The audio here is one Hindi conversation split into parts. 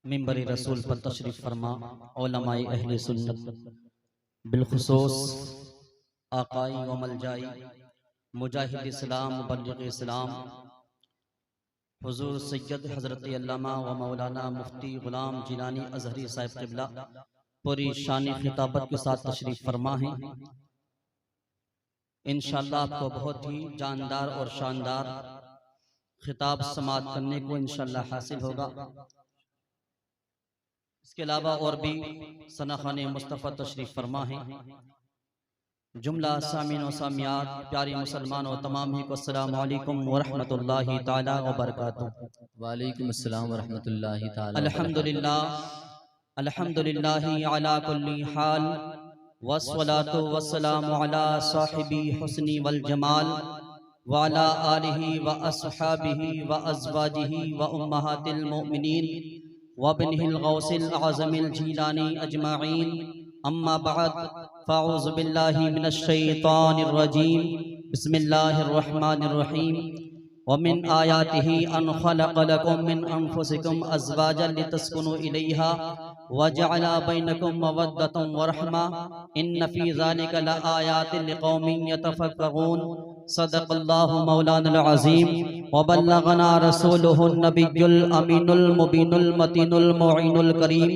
मिंबर रसूल पर तशरीफ़ फरमा उलमाए अहले सुन्नत बिलखुसूस आकाई व मलजाई मुजाहिद इस्लाम मुबल्लिग इस्लाम हुजूर सैयद हज़रत अल्लामा व मौलाना मुफ्ती गुलाम जिलानी अज़हरी साहिब क़िबला पूरी शानी खिताबत के साथ तशरीफ़ फरमा है। इंशाअल्लाह आपको बहुत ही जानदार और शानदार खिताब समाअत करने को इंशाअल्लाह हासिल होगा। इसके अलावा और भी सनाखाने मुस्तफ़ा तशरीफ़ फरमा है। जुमला सामीन व सामियात प्यारे मुसलमान और तमाम ही को अस्सलामु अलैकुम व रहमतुल्लाहि ताला व बरकातुहू। वालेकुम अस्सलाम व रहमतुल्लाहि ताला। अल्हम्दुलिल्लाह अल्हम्दुलिल्लाहि अला कुल्ली हाल वस्सलातु वस्सलामु अला साहिबी हुस्नी वल जमाल व अला आलिहि व अस्हाबिहि व अज़वाजिहि व उम्महातिल मुमिनीन व बिनिहिल गौसिल आज़मिल जीलानी अजमाइन। अम्मा बाद फ़अऊज़ु बिल्लाहि मिनश शैतानिर रजीम। बिस्मिल्लाहिर रहमानिर रहीम। व मिन आयातिहि अन खलक़ लकुम मिन अनफुसिकुम अज़वाजन लितस्कुनु इलैहा व जअला बैनकुम मवद्दतन व रहमा इन्न फ़ी ज़ालिका लआयातिन लिक़ौमिन यतफ़क्करून। सदक़ल्लाहु मौलाना अज़ीम व बल्लगना रसूलुहुन नबियुल अमीनुल मुबीनुल मतीनुल मुईनुल करीम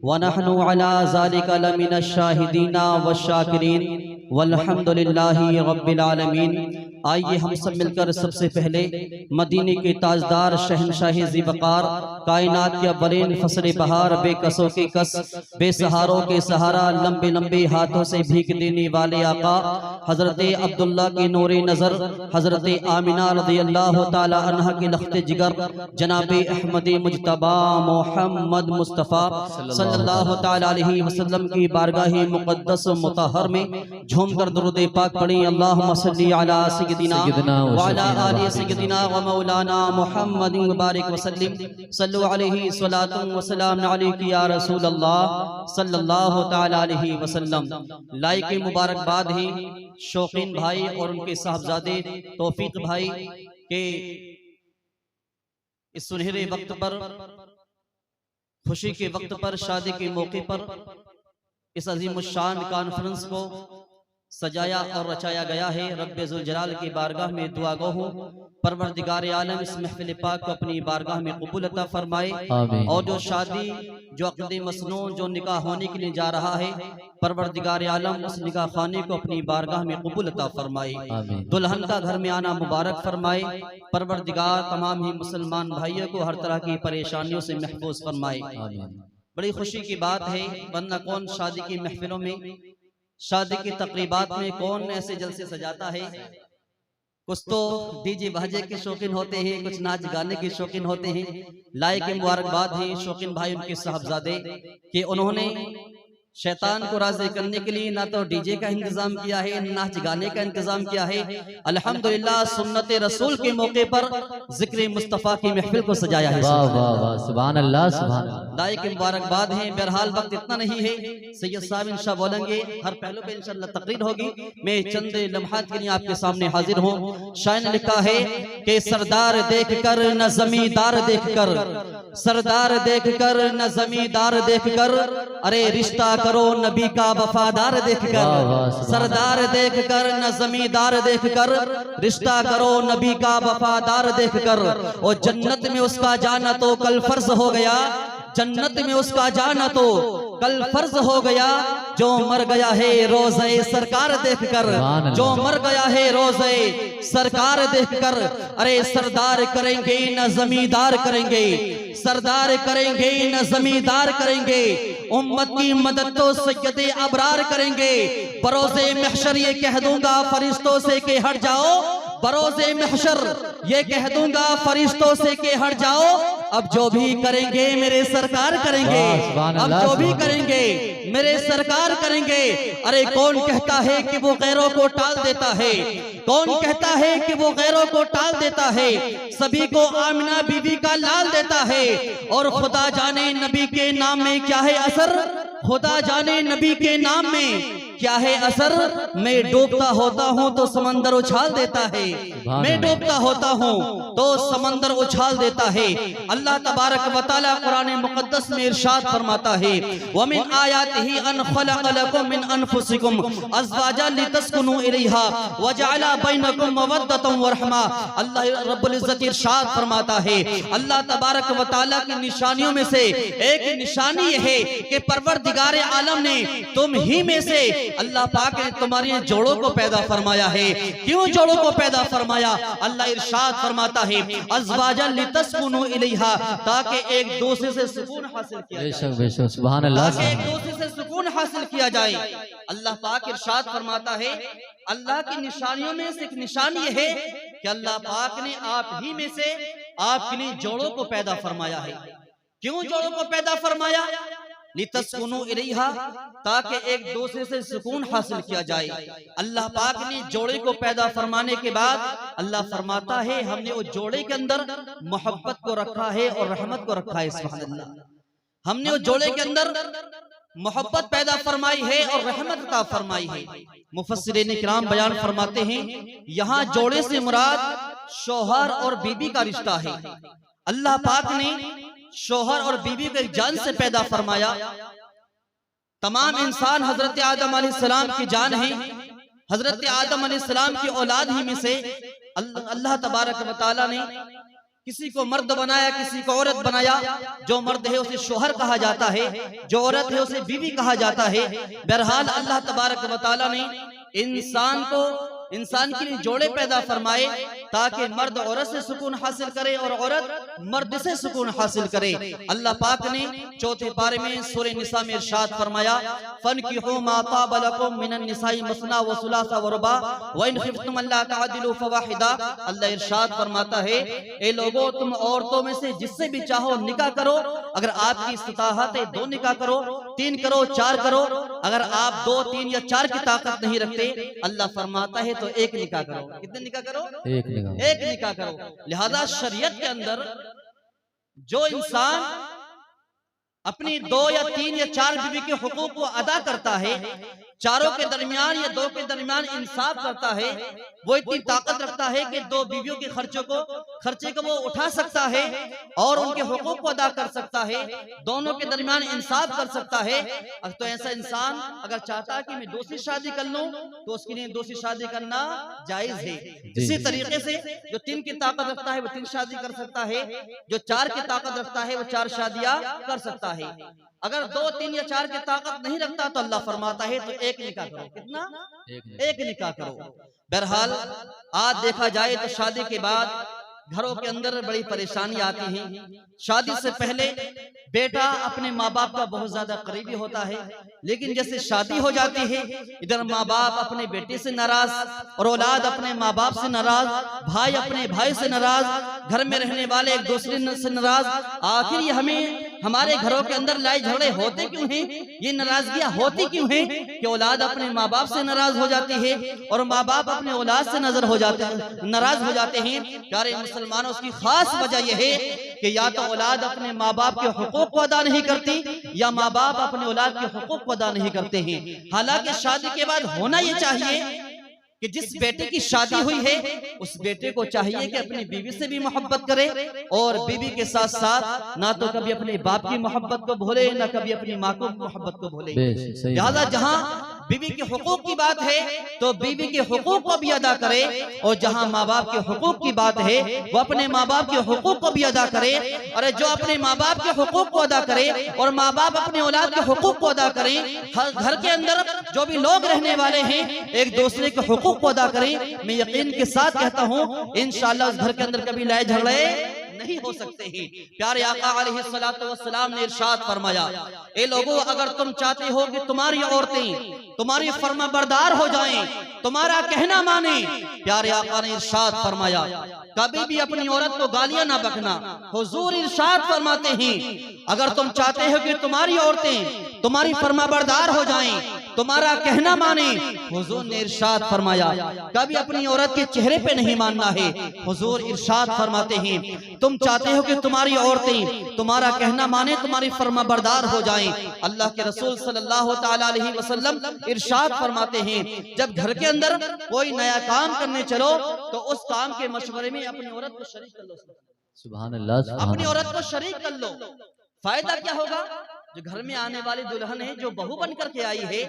व नहनु अला ज़ालिका लमिनश शाहिदीना व शाकिरीन वल्हम्दुलिल्लाहि रब्बिल आलमीन। आइए हम सब मिलकर सबसे पहले मदीने के ताजदार शहनशाह ज़ीवकार कायनात के अव्वलीन फसले बहार बेकसों के कस बेसहारों के सहारा लंबे लंबे हाथों से भीख देने वाले आका हजरत अब्दुल्ला के नूरे नज़र हजरत आमिना रज़ियल्लाहु ताला अन्हा के लख्ते जिगर जनाब अहमद मुज्तबा मोहम्मद मुस्तफ़ा सल्लल्लाहु ताला अलैहि वसल्लम की बारगाह मुक़द्दस मुतहर में झूमकर दुरूद पाक पढ़ें। अल्लाहुम्मा सल्ली अला सय्यदिना व अला आलि सय्यदिना व मौलाना मुहम्मदिन मुबारक वसल्लिम। सल्लु अलैहि सलातुन व सलाम अलैका या रसूल अल्लाह सल्लल्लाहु ताला अलैहि वसल्लम। लाइक मुबारकबाद है शौकीन भाई और उनके साहबजादे तौफीक भाई के इस सुनहरे वक्त पर, खुशी के वक्त पर, शादी के मौके पर इस अजीम शान कॉन्फ्रेंस को सजाया और रचाया गया है। रब्बे ज़ुल जलाल की बारगाह में दुआ गो हूँ परवरदिगार आलम इस महफिल पाक को अपनी बारगाह में कबूल अता फरमाए। और जो शादी जो अक़द मसनून जो निकाह होने के लिए जा रहा है परवरदिगार आलम उस निकाह खाने को अपनी बारगाह में कबूल अता फरमाए। दुल्हन का घर में आना मुबारक फरमाए। परवरदिगार तमाम ही मुसलमान भाइयों को हर तरह की परेशानियों से महफूज फरमाए। बड़ी खुशी की बात है, वरना कौन शादी की महफिलों में, शादी की तकरीबात में कौन ऐसे जलसे सजाता है। कुछ तो डीजे बाजे के शौकीन होते हैं, कुछ नाच गाने के शौकीन होते हैं। लायक मुबारकबाद है शौकीन भाई उनके साहबजादे कि उन्होंने शैतान को राज़ी करने के लिए ना तो डीजे का इंतजाम किया है, नाच गाने का इंतजाम किया है। अल्हम्दुलिल्लाह सुन्नत रसूल के मौके पर जिक्र मुस्तफ़ा की महफिल को सजाया है। वाह वाह वाह, सुभान अल्लाह सुभान अल्लाह। लायक मुबारकबाद है। बहरहाल वक्त इतना नहीं है, सैयद साहब इंशा बोलेंगे, हर पहलू पे इंशाअल्लाह तकरीर होगी। मैं चंद लम्हात के लिए आपके सामने हाजिर हूँ। शायर ने लिखा है कि सरदार देख कर न जमींदार देख कर, सरदार देख कर न जमींदार देख कर, अरे रिश्ता करो नबी का वफादार देख कर। सरदार देख कर न जमींदार देख कर, रिश्ता करो नबी का वफादार देख कर। और जन्नत में उसका जाना तो कल फर्ज हो गया, जन्नत में उसका जाना तो कल फर्ज हो गया। जो मर गया है रोज़े सरकार देखकर, जो मर गया है रोज़े सरकार देखकर, अरे सरदार करेंगे न जमींदार करेंगे, सरदार करेंगे न जमींदार करेंगे। उम्मत की मदद तो सैयद अबरार करेंगे। बरोज़े महशर ये कह दूंगा फरिश्तों से कि हट जाओ, बरोज़े महशर ये कह दूंगा फरिश्तों से कि हट जाओ। अब जो भी करेंगे मेरे सरकार करेंगे, अब जो भी करेंगे मेरे सरकार करेंगे। अरे कौन कहता है कि वो गैरों को टाल देता है, कौन कहता है कि वो गैरों को टाल देता है। सभी को आमिना बीवी का लाल देता है। और खुदा जाने नबी के नाम में क्या है असर, खुदा जाने नबी के नाम में क्या है असर, मैं डूबता होता हूँ तो समंदर उछाल देता है, मैं डूबता होता हूँ तो समंदर उछाल देता है। अल्लाह तबारक व तआला कुरान मुकद्दस में इरशाद फरमाता है, वमिन आयातिही अन खलक़ लकुम मिन अनफुसिकुम अज़वाजन लितस्कुनू इलैहा व जअला बैनकुम मवद्दतन व रहमा। अल्लाह रब्बुल इज्जत इरशाद फरमाता है, अल्लाह तबारक व तआला की निशानियों में से एक निशानी यह है कि परवरदिगार आलम ने तुम ही में से अल्लाह पाक ने तुम्हारे जोड़ों को पैदा फरमाया है। क्यों जोड़ों को पैदा फरमाया? अल्लाह इरशाद फरमाता है, अज़वाजन लितस्कुनू इलैहा, ताकि एक दूसरे से सुकून हासिल किया जाए। बेशक बेशक सुभान अल्लाह, ताकि एक दूसरे से सुकून हासिल किया जाए। अल्लाह पाक इरशाद फरमाता है, अल्लाह की निशानियों में से एक निशानी यह है कि अल्लाह पाक ने आप ही में से आपके लिए जोड़ों को पैदा फरमाया है। क्यों जोड़ों को पैदा फरमाया? लितस्कुनू इलैहा, ताकि एक दूसरे से सुकून हासिल किया जाए। अल्लाह पाक ने जोड़े को पैदा फरमाने के बाद अल्लाह फरमाता है, हमने उस जोड़े के अंदर मोहब्बत को रखा है और रहमत को रखा है। सुभान अल्लाह, हमने उस जोड़े के अंदर मोहब्बत पैदा फरमाई है और रहमत अता फरमाई है। मुफस्सिरीन इकराम बयान फरमाते हैं, यहाँ जोड़े से मुराद शौहर और बीबी का रिश्ता है। अल्लाह पाक ने शौहर और बीबी को एक जान से पैदा फरमाया। तमाम इंसान हजरत आदम अलैहिस्सलाम की जान है। हजरत आदम अलैहिस्सलाम की औलाद ही में से अल्लाह तबारक व तआला ने किसी को मर्द बनाया, किसी को औरत बनाया। जो मर्द है उसे शौहर कहा जाता है, जो औरत है उसे बीवी कहा जाता है। बहरहाल अल्लाह तबारक व तआला ने इंसान के लिए जोड़े पैदा फरमाए ताकि मर्द औरत से सुकून हासिल करे और औरत मर्द से सुकून हासिल करे। अल्लाह पाक ने चौथे पारे में सूरह निसा में इरशाद फरमाया, फनकिहू मा ताब लकुम मिनन निसाई मसना व सुलासा व रुबा व इन खिफ्तुम अल्ला तअदिलू फवाहिदा। अल्लाह इरशाद फरमाता है, ए लोगों, तुम औरतों में से जिससे भी चाहो निकाह करो। अगर आपकी इस्तिताअत है 2 निकाह करो, 3 करो, 4 करो। अगर आप 2, 3 या 4 की ताकत नहीं रखते, अल्लाह फरमाता है तो 1 निकाह करो। कितने निकाह करो? 1 निकाह करो। लिहाजा शरीयत के अंदर जो इंसान अपनी 2 या 3 या 4 बीवी के हुकूक को अदा करता है, चारों के दरमियान या 2 के दरमियान इंसाफ करता है, वो इतनी ताकत रखता है कि 2 बीवियों के खर्चे को वो उठा सकता है और उनके हुकूक को अदा कर सकता है, दोनों के दरमियान इंसाफ कर सकता है। तो ऐसा इंसान अगर चाहता है कि मैं दूसरी शादी कर लूं तो उसके लिए दूसरी शादी करना जायज है। इसी तरीके से जो 3 की ताकत रखता है वो 3 शादी कर सकता है, जो 4 की ताकत रखता है वो 4 शादियां कर सकता है। अगर 2, 3 या 4 की ताकत नहीं रखता तो अल्लाह फरमाता है तो 1 निकाह करो। कितना? 1 निकाह करो। बहरहाल आज देखा जाए तो शादी के बाद घरों के अंदर बड़ी परेशानी आती है। शादी से पहले बेटा अपने माँ बाप का बहुत ज्यादा करीबी होता है, लेकिन जैसे शादी हो जाती है इधर माँ बाप अपने बेटे से नाराज और औलाद अपने माँ बाप से नाराज, भाई अपने भाई से नाराज, घर में रहने वाले एक दूसरे से नाराज। आखिर ये हमारे घरों के अंदर लड़ाई झगड़े होते क्यों हैं? ये नाराजगियां होती क्यों हैं कि औलाद अपने माँ बाप से नाराज हो जाती है और माँ बाप अपने औलाद से नाराज हो जाते हैं? प्यारे मुसलमानों, उसकी खास वजह यह है कि या तो औलाद अपने माँ बाप के हुकूक को अदा नहीं करती या माँ बाप अपने औलाद के हुकूक को अदा नहीं करते हैं। हालांकि शादी के बाद होना ये चाहिए कि जिस बेटे की शादी हुई है उस बेटे को चाहिए कि अपनी बीवी से भी मोहब्बत करे और बीवी के साथ साथ ना तो कभी अपने बाप की मोहब्बत को भूले, ना कभी अपनी माँ को मोहब्बत को भूले। लिहाजा जहाँ बीवी के हुकूक की बात है तो बीवी के हुकूक को भी अदा करे, और जहाँ माँ बाप के हुकूक की बात है वो अपने माँ बाप के हुकूक को भी अदा करे। और जो अपने माँ बाप के हुकूक को अदा करे और माँ बाप अपने औलाद के हुकूक को अदा करें, घर के अंदर जो भी लोग रहने वाले हैं एक दूसरे के हुकूक को अदा करें। मैं यकीन के साथ कहता हूँ इंशाअल्लाह उस घर के अंदर कभी लड़ाई झगड़े नहीं हो सकते हैं। प्यारे आका अलैहिस्सलातु वस्सलाम ने इरशाद फरमाया, ए लोगों, अगर तुम चाहते हो कि तुम्हारी औरतें तुम्हारी फरमाबरदार हो जाएं, तुम्हारा कहना माने, प्यारे आका ने इरशाद फरमाया कभी भी अपनी औरत को गालियां ना बकना। हुजूर इरशाद फरमाते हैं, अगर तुम चाहते हो कि तुम्हारी औरतें तुम्हारी फरमाबरदार हो जाएं तुम्हारा कहना माने। हुजूर ने इरशाद फरमाया कभी अपनी औरत के चेहरे पे नहीं मानना है। हुजूर इरशाद फरमाते हैं तुम चाहते हो कि तुम्हारी औरतें तुम्हारा कहना माने, तुम्हारी फरमाबरदार हो जाएं। अल्लाह के रसूल सल्लल्लाहु तआला अलैहि वसल्लम इरशाद फरमाते हैं जब घर के अंदर कोई नया काम करने चलो तो उस काम के मशवरे में अपनी औरत को शरीक कर लो। सुभान अल्लाह, अपनी औरत को शरीक कर लो। फायदा क्या होगा? जो घर में आने वाली दुल्हन है, जो बहू बन करके आई है,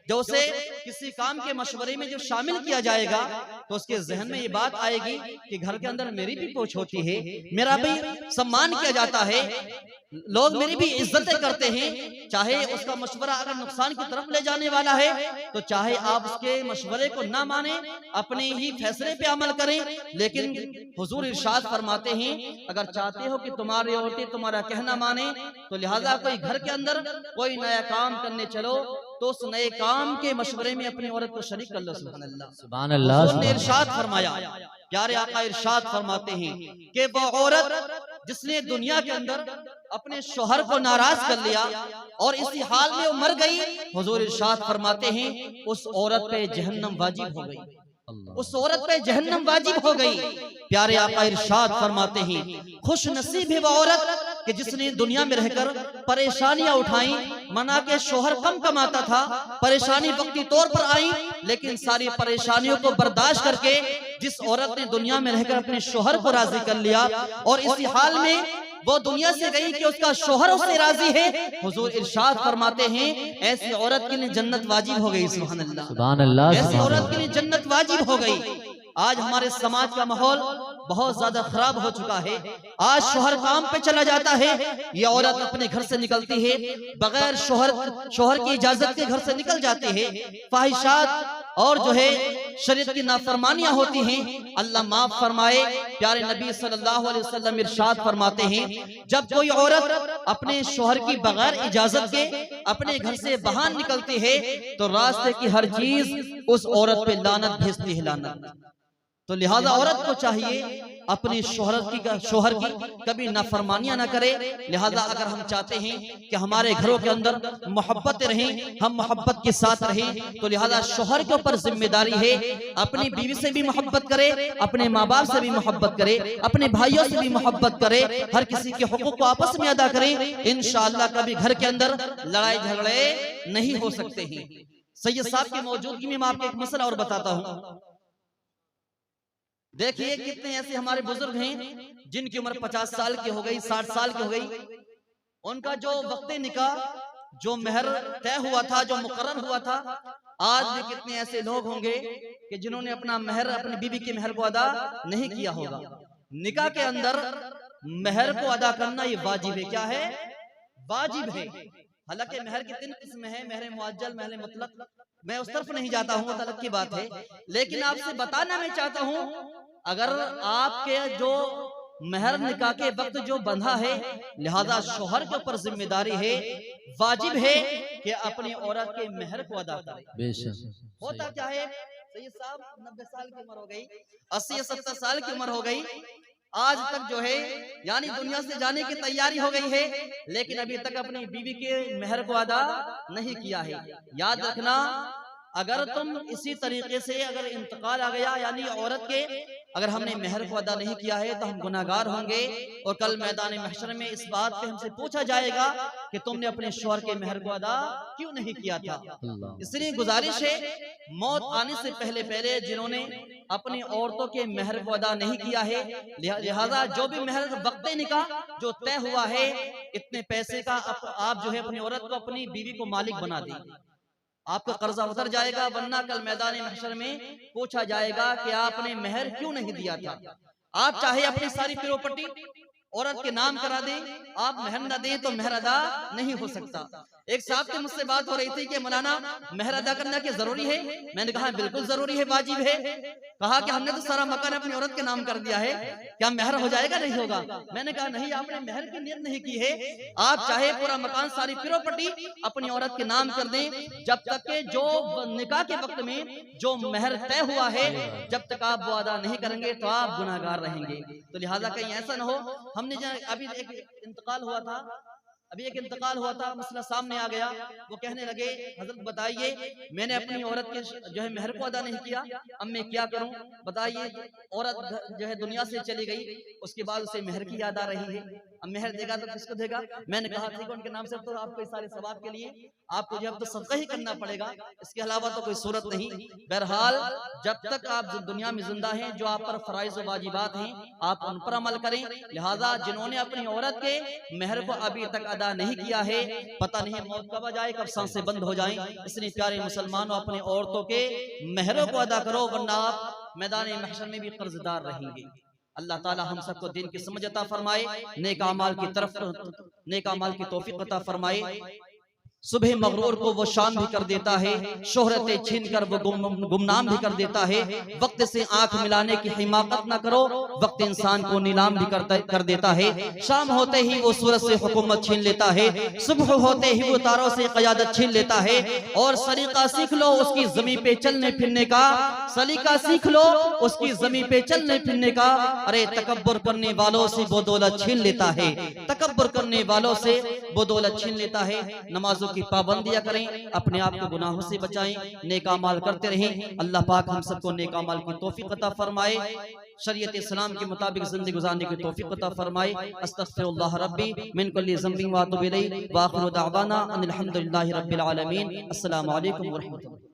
जो उसे किसी काम के मशवरे में जो शामिल किया जाएगा तो उसके जहन में ये बात आएगी कि घर के अंदर मेरी भी पहुंच होती है, मेरा भी सम्मान किया जाता है, लोग मेरी भी इज्जतें करते हैं। चाहे उसका मशवरा अगर नुकसान की तरफ ले जाने वाला है तो चाहे आप उसके मशवरे को ना माने, अपने ही फैसले पे अमल करें। लेकिन हुजूर इरशाद फरमाते हैं अगर चाहते हो कि तुम्हारी औरतें तुम्हारा कहना माने तो लिहाजा कोई घर के अंदर कोई नया काम करने चलो तो उस नए काम के मशवरे में अपनी औरत को शरीक कर लो। सुभान अल्लाह, सुभान अल्लाह। हुजूर ने इरशाद फरमाया, प्यारे आका इरशाद फरमाते हैं कि वो औरत जिसने दुनिया के अंदर अपने शोहर को नाराज कर लिया और इसी हाल में वो मर गई, हुजूर इरशाद फरमाते हैं उस औरत पे जहन्नम वाजिब हो गई, उस औरत पे जहन्नम वाजिब हो गई। प्यारे आका इरशाद फरमाते हैं खुश नसीब है वो औरत कि जिसने दुनिया में रहकर परेशानियां उठाई, मना के शोहर कम कमाता था, परेशानी वक्ती तौर पर आई, लेकिन सारी परेशानियों को बर्दाश्त करके जिस औरत ने दुनिया में रहकर अपने शोहर को राजी कर लिया और इसी हाल में वो दुनिया से गई कि उसका शोहर उससे राजी है, हुजूर इरशाद फरमाते हैं ऐसी औरत के लिए जन्नत वाजिब हो गई। सुभान अल्लाह, सुभान अल्लाह। ऐसी औरत के लिए जन्नत वाजिब हो गई। आज हमारे समाज का माहौल बहुत ज्यादा खराब हो चुका है। आज शोहर काम पे चला जाता है, ये औरत अपने घर से निकलती है बगैर शोहर की इजाजत के घर से निकल जाती है, फाहिशात और जो है शरीयत की नाफरमानियां होती हैं। अल्लाह माफ फरमाए, प्यारे नबी सल्लल्लाहु अलैहि वसल्लम इरशाद फरमाते हैं जब कोई औरत अपने शोहर की बगैर इजाजत के अपने घर से बाहर निकलती है तो रास्ते की हर चीज उस औरत पे लानत भेजती है, लानत। तो लिहाजा औरत को चाहिए अपने शोहर की कभी नाफरमानियां ना करे। लिहाजा अगर हम चाहते हैं कि हमारे घरों के अंदर मोहब्बत रहें, हम मोहब्बत के साथ रहें, तो लिहाजा शोहर के ऊपर जिम्मेदारी है अपनी बीवी से भी मोहब्बत करे, अपने माँ बाप से भी मोहब्बत करे, अपने भाइयों से भी मोहब्बत करे, हर किसी के हुकूक को आपस में अदा करे। इंशाअल्लाह कभी घर के अंदर लड़ाई झगड़े नहीं हो सकते हैं। सैयद साहब की मौजूदगी में मैं आपको एक मसला और बताता हूँ। देखिए कितने ऐसे हमारे बुजुर्ग हैं जिनकी उम्र 50 साल की हो गई, 60 साल की हो गई, उनका जो वक्त निकाह, जो मेहर तय हुआ था, जो मुकर्रर हुआ था, आज भी कितने ऐसे लोग होंगे कि जिन्होंने अपना मेहर, अपनी बीवी के मेहर को अदा नहीं किया होगा। निकाह के अंदर मेहर को अदा करना ये वाजिब है। क्या है? वाजिब है। हालांकि मेहर की 3 किस्में हैं, मेहर मुअज्जल, मेहर मुतलक। मैं उस तरफ नहीं जाता हूँ, तलक की बात है, लेकिन आपसे बताना मैं चाहता हूँ अगर आपके जो मेहर निकाह के वक्त जो बंधा है, लिहाजा शोहर के ऊपर जिम्मेदारी है, वाजिब है कि अपनी औरत के मेहर को अदा करे। होता क्या है, सैयद साहब 90 साल की उम्र हो गई, 80-70 साल की उम्र हो गई, आज तक जो है यानी दुनिया से जाने की तैयारी हो गई है, लेकिन अभी तक अपनी बीवी के मेहर को अदा नहीं किया है। याद रखना, अगर तुम इसी तरीके से अगर इंतकाल आ गया, यानी औरत के अगर हमने मेहर को अदा नहीं किया है तो हम गुनाहगार होंगे और कल मैदान महशर में इस बात पे हमसे पूछा जाएगा कि तुमने अपने शौहर के मेहर को अदा क्यों नहीं किया था। इसलिए गुजारिश है, मौत आने से पहले पहले जिन्होंने अपनी औरतों के मेहर को अदा नहीं किया है, लिहाजा जो भी मेहर वक्त निकाह जो तय हुआ है, इतने पैसे का आप जो है अपनी औरत को, अपनी बीवी को मालिक बना दें, आपका कर्जा उतर जाएगा, वरना कल मैदान महशर में पूछा जाएगा कि आपने मेहर क्यों नहीं दिया था। आप चाहे अपनी सारी प्रॉपर्टी औरत के नाम करा दें, आप मेहर न दें तो मेहर अदा नहीं हो सकता। एक साहब से मुझसे बात हो रही थी कि मौलाना मेहर अदा करना क्या जरूरी है? मैंने कहा बिल्कुल जरूरी है, वाजिब है। कहा कि हमने तो सारा मकान अपनी औरत के नाम कर दिया है, क्या मेहर हो जाएगा? नहीं होगा। मैंने कहा नहीं, आपने मेहर की नियत नहीं की है। आप चाहे पूरा मकान, सारी प्रॉपर्टी अपनी औरत के नाम कर दें, जब तक के जो निकाह के वक्त में जो मेहर तय हुआ है, जब तक आप वो अदा नहीं करेंगे तो आप गुनाहगार रहेंगे। तो लिहाजा कहीं ऐसा ना हो, हमने अभी एक इंतकाल हुआ था, अभी एक इंतकाल हुआ था, मसला सामने आ गया। वो कहने लगे हजरत बताइए मैंने अपनी औरत के जो है मेहर को अदा नहीं किया, अब मैं क्या करूं बताइए। औरत जो है दुनिया से चली गई, उसके बाद उसे मेहर की याद आ रही है, अब मेहर देगा तो किसको देगा। मैंने कहा ठीक है उनके नाम से तो आपको इस सारे सवाब के लिए आपको जो है तो सदका ही करना पड़ेगा, इसके अलावा तो कोई सूरत नहीं। बहरहाल जब तक आप दुनिया में जिंदा हैं, जो आप पर फराइज और वाजिबात हैं आप उन पर अमल करें। लिहाजा जिन्होंने अपनी औरत के मेहर को अभी तक अदा नहीं किया है, पता नहीं मौत कब आ जाए, कब सांसें बंद हो जाएं। इसलिए प्यारे मुसलमानों अपने औरतों के मेहरों को अदा करो, वरना आप मैदान महशर में भी कर्जदार रहेंगे। अल्लाह ताला हम सबको दिन की समझ अता फरमाए, नेक अमाल की तरफ नेक अमाल की तौफीक अता फरमाए। सुबह मगरूर को वो शाम भी कर देता है, शोहरतें छीन कर वो गुमनाम भी कर देता है। वक्त से आंख मिलाने की हिमाकत न करो, वक्त इंसान को नीलाम भी कर देता है। शाम होते ही वो सूरज से हुकूमत छीन लेता है, सुबह होते ही वो तारों से क़यादत छीन लेता है। और सलीका सीख लो उसकी ज़मीं पे चलने फिरने का, सलीका सीख लो उसकी ज़मीं पे चलने फिरने का। अरे तकब्बुर करने वालों से वो दौलत छीन लेता है, तकब्बुर करने वालों से वो दौलत छीन लेता है। नमाजों की पाबंदियां करें, अपने आप को गुनाहों से बचाएं, नेक अमाल करते रहें। अल्लाह पाक हम सबको नेक अमाल की तौफीक अता फरमाए, शरीयत इस्लाम के मुताबिक जिंदगी गुजारने की तौफीक अता फरमाए। अस्तगफिरुल्लाह रब्बी मिन कुल्ली ज़ंबिन व अतूबु इलैहि व आखिरु दअवाना अनिल हम्दुलिल्लाहि रब्बिल आलमीन। अस्सलामु अलैकुम व रहमतुल्लाह।